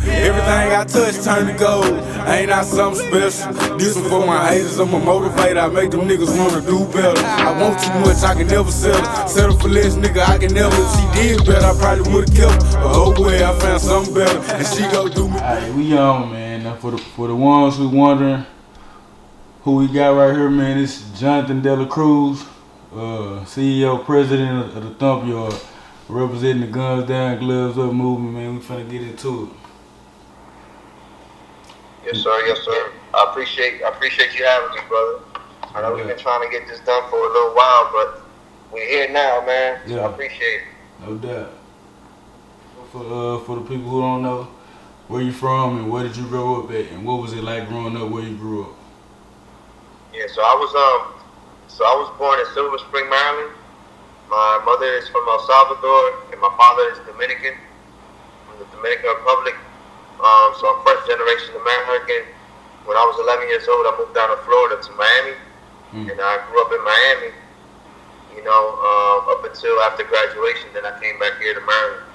Everything I touch turn to gold. Ain't I something special? This one for my haters, I'm a motivator. I make them niggas wanna do better. I want too much, I can never settle. Settle for less, nigga, I can never. If she did better, I probably would've kept her. But oh boy, I found something better, and she gon' do me. Alright, we young, man. Now for the ones who wondering who we got right here, man, it's Jonathan Dela Cruz, CEO, president of the Thump Yard, representing the Guns Down, Gloves Up movement, man. We finna get into it. Yes, sir. Yes, sir. I appreciate you having me, brother. I know we've been trying to get this done for a little while, but we're here now, man. So I appreciate it. No doubt. For the people who don't know, where you from and where did you grow up at, and what was it like growing up where you grew up? Yeah, so I was born in Silver Spring, Maryland. My mother is from El Salvador, and my father is Dominican, from the Dominican Republic. So I'm first generation American. When I was 11 years old, I moved down to Florida to Miami, and I grew up in Miami, up until after graduation. Then I came back here to Maryland.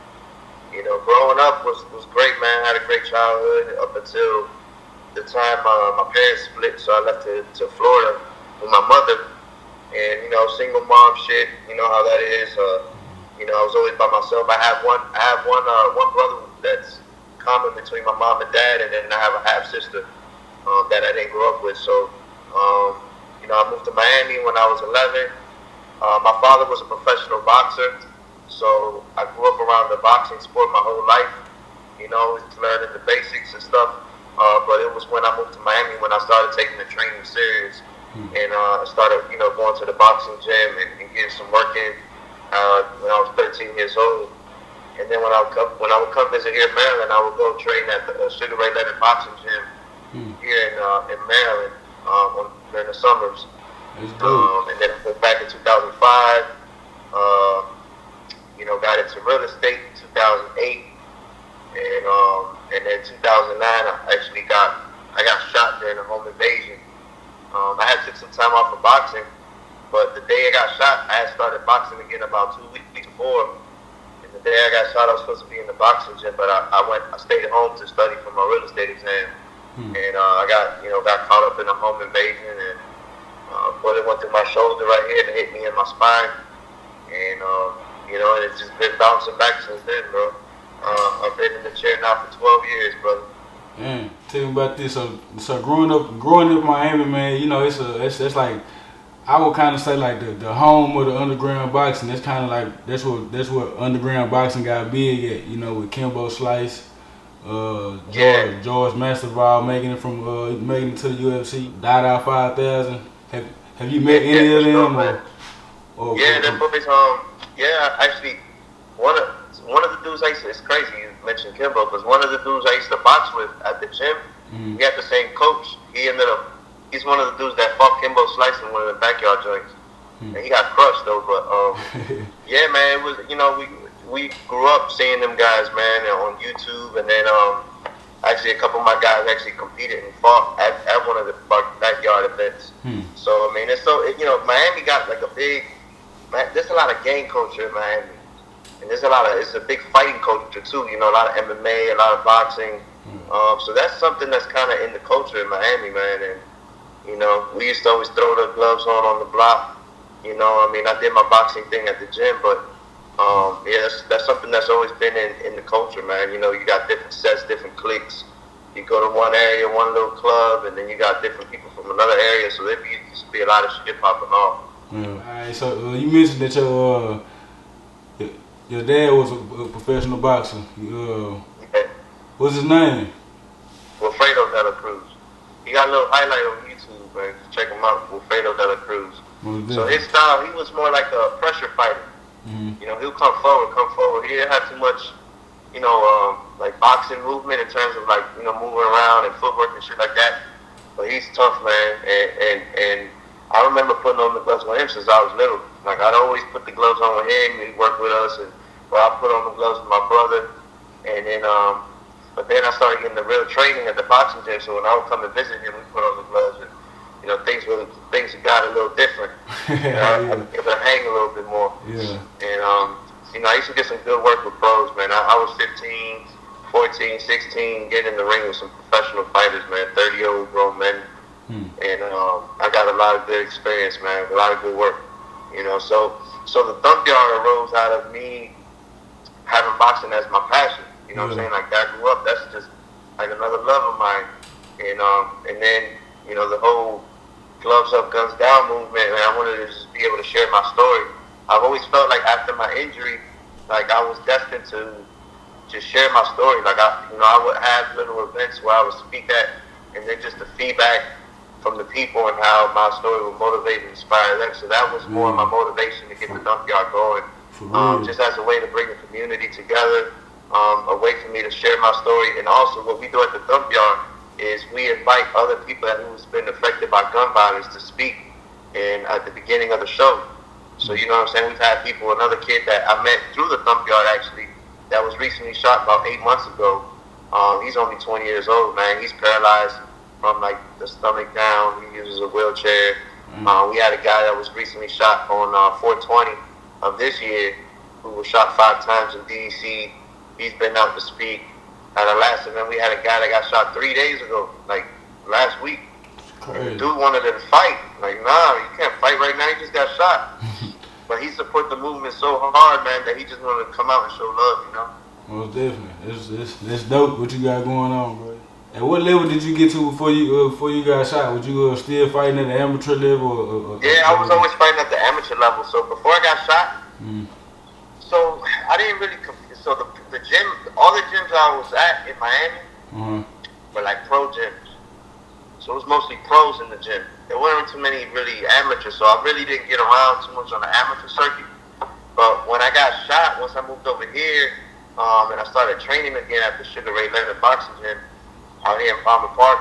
Growing up was great, man. I had a great childhood up until the time my parents split, so I left to Florida with my mother. And, single mom shit, you know how that is. I was always by myself. I have one brother that's common between my mom and dad, and then I have a half sister that I didn't grow up with. So, I moved to Miami when I was 11. My father was a professional boxer, so I grew up around the boxing sport my whole life. Learning the basics and stuff. But it was when I moved to Miami when I started taking the training serious, and I started, going to the boxing gym and getting some work in when I was 13 years old. And then when I would come visit here in Maryland, I would go train at the Sugar Ray Leonard Boxing Gym here in Maryland during the summers. And then back in 2005, got into real estate in 2008, and then 2009 I got shot during a home invasion. I had took some time off of boxing, but the day I got shot, I had started boxing again about 2 weeks before. And the day I got shot, I was supposed to be in the boxing gym, but I stayed at home to study for my real estate exam. And I got caught up in a home invasion, and bullet went through my shoulder right here and hit me in my spine. And and it's just been bouncing back since then, bro. I've been in the chair now for 12 years, brother. Man, tell me about this. So growing up in Miami, man, it's like, I would kind of say like the home of the underground boxing. That's kind of like that's what underground boxing got big at. With Kimbo Slice, George Masvidal making it to the UFC, Dada 5000. Have you met any of them? Them boys. Actually, one of the dudes it's crazy you mentioned Kimbo, because one of the dudes I used to box with at the gym, we had the same coach. He's one of the dudes that fought Kimbo Slice in one of the backyard joints. And he got crushed though, but yeah, man, it was, we grew up seeing them guys, man, on YouTube, and then actually a couple of my guys actually competed and fought at one of the backyard events. So I mean, Miami got like there's a lot of gang culture in Miami. And it's a big fighting culture too, a lot of MMA, a lot of boxing. So that's something that's kind of in the culture in Miami, man. And, we used to always throw the gloves on the block. I did my boxing thing at the gym, but that's something that's always been in the culture, man. You got different sets, different cliques. You go to one area, one little club, and then you got different people from another area, so there used to be a lot of shit popping off. Alright, so you mentioned that your dad was a professional boxer. What's his name? Wilfredo Dela Cruz. He got a little highlight on YouTube, man. Check him out, Wilfredo Dela Cruz. So his style, he was more like a pressure fighter. He'll come forward. He didn't have too much, like boxing movement in terms of like, moving around and footwork and shit like that. But he's tough, man. And I remember putting on the gloves with him since I was little. Like, I'd always put the gloves on with him. He'd work with us, I put on the gloves with my brother. And then, but then I started getting the real training at the boxing gym. So when I would come and visit him, we put on the gloves, and things got a little different. I was able to hang a little bit more. Yeah. And I used to get some good work with pros, man. I was 15. 14, 16, getting in the ring with some professional fighters, man, 30-year-old grown men. And I got a lot of good experience, man, a lot of good work, you know. So the Thump Yard arose out of me having boxing as my passion, you know what I'm saying? Like, I grew up, that's just like another love of mine. And then, you know, the whole gloves up, guns down movement, man, I wanted to just be able to share my story. I've always felt like after my injury, like I was destined to just share my story. Like I would have little events where I would speak at, and then just the feedback from the people and how my story would motivate and inspire them. So that was more my motivation to get the Thump Yard going, just as a way to bring the community together, a way for me to share my story. And also what we do at the Thump Yard is we invite other people who's been affected by gun violence to speak at the beginning of the show. So you know what I'm saying? We've had people, another kid that I met through the Thump Yard actually, that was recently shot about 8 months ago. He's only 20 years old, man. He's paralyzed from like the stomach down. He uses a wheelchair. We had a guy that was recently shot on 420 of this year, who was shot 5 times in DC. He's been out to speak. At our last event, we had a guy that got shot 3 days ago, like last week. The dude wanted to fight. Like, nah, you can't fight right now. You just got shot. But he support the movement so hard, man, that he just wanted to come out and show love, you know? Most definitely. It's dope what you got going on, bro. At what level did you get to before you got shot? Was you still fighting at the amateur level? Yeah, I was always fighting at the amateur level. So before I got shot, so I didn't really. So the gym, all the gyms I was at in Miami were like pro gyms. So it was mostly pros in the gym. There weren't too many really amateurs, so I really didn't get around too much on the amateur circuit. But when I got shot, once I moved over here, and I started training again at the Sugar Ray Leonard boxing gym out here in Palmer Park,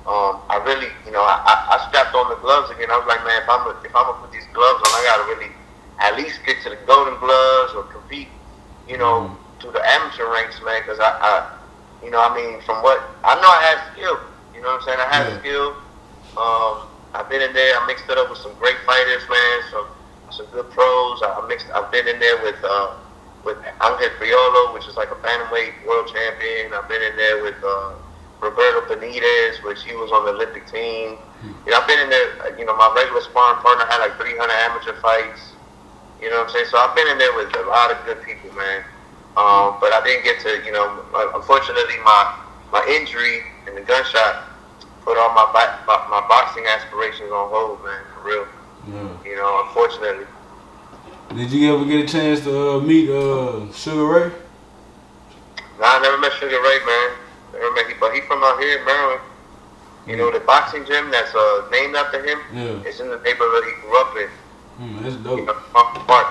I really, you know, I strapped on the gloves again. I was like, man, if I'm gonna put these gloves on, I gotta really at least get to the Golden Gloves or compete, you know, to the amateur ranks, man. Because you know, I mean, from what I know, I had skill. You know what I'm saying? I had skill. I've been in there. I mixed it up with some great fighters, man. Some good pros. I've been in there with Angel Friolo, which is like a bantamweight world champion. I've been in there with Roberto Benitez, which he was on the Olympic team. You know, I've been in there. You know, my regular sparring partner had like 300 amateur fights. You know what I'm saying? So I've been in there with a lot of good people, man. But I didn't get to, you know, unfortunately, my injury and the gunshot put all my boxing aspirations on hold, man, for real. You know, unfortunately. Did you ever get a chance to meet Sugar Ray? Nah, I never met Sugar Ray, man. Never met him, but he's from out here in Maryland. You know, the boxing gym that's named after him is in the neighborhood he grew up in. That's dope. You know, Park.